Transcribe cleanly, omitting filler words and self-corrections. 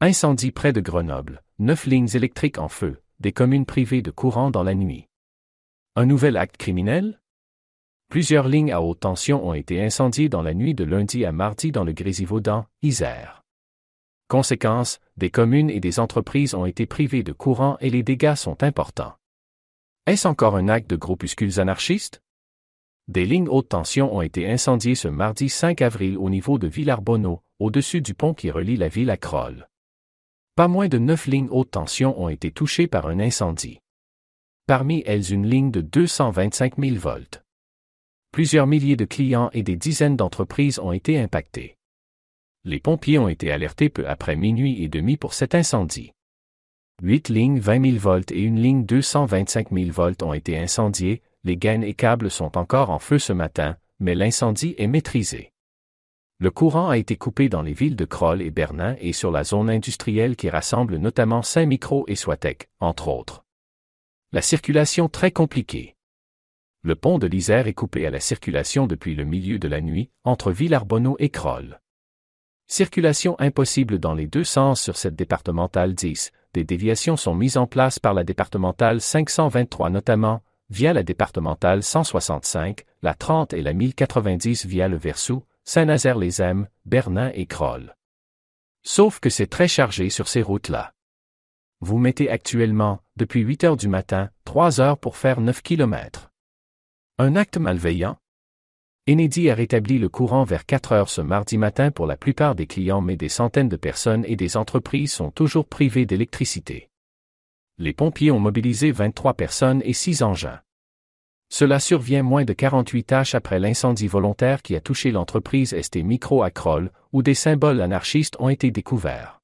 Incendie près de Grenoble, 9 lignes électriques en feu, des communes privées de courant dans la nuit. Un nouvel acte criminel? Plusieurs lignes à haute tension ont été incendiées dans la nuit de lundi à mardi dans le Grésivaudan, Isère. Conséquence, des communes et des entreprises ont été privées de courant et les dégâts sont importants. Est-ce encore un acte de groupuscules anarchistes? Des lignes haute tension ont été incendiées ce mardi 5 avril au niveau de Villarbonneau, au-dessus du pont qui relie la ville à Crolles. Pas moins de 9 lignes haute tension ont été touchées par un incendie. Parmi elles une ligne de 225 000 volts. Plusieurs milliers de clients et des dizaines d'entreprises ont été impactés. Les pompiers ont été alertés peu après minuit et demi pour cet incendie. 8 lignes 20 000 volts et une ligne 225 000 volts ont été incendiées, les gaines et câbles sont encore en feu ce matin, mais l'incendie est maîtrisé. Le courant a été coupé dans les villes de Crolles et Bernin et sur la zone industrielle qui rassemble notamment Saint-Micro et Soitec, entre autres. La circulation très compliquée. Le pont de l'Isère est coupé à la circulation depuis le milieu de la nuit, entre Villarbonneau et Crolles. Circulation impossible dans les deux sens sur cette départementale 10. Des déviations sont mises en place par la départementale 523 notamment, via la départementale 165, la 30 et la 1090 via le Versou, Saint-Nazaire-les-Aismes, Bernin et Crolles. Sauf que c'est très chargé sur ces routes-là. Vous mettez actuellement, depuis 8 heures du matin, 3 heures pour faire 9 km. Un acte malveillant? Enedis a rétabli le courant vers 4 heures ce mardi matin pour la plupart des clients mais des centaines de personnes et des entreprises sont toujours privées d'électricité. Les pompiers ont mobilisé 23 personnes et 6 engins. Cela survient moins de 48 tâches après l'incendie volontaire qui a touché l'entreprise ST Micro à Crolles, où des symboles anarchistes ont été découverts.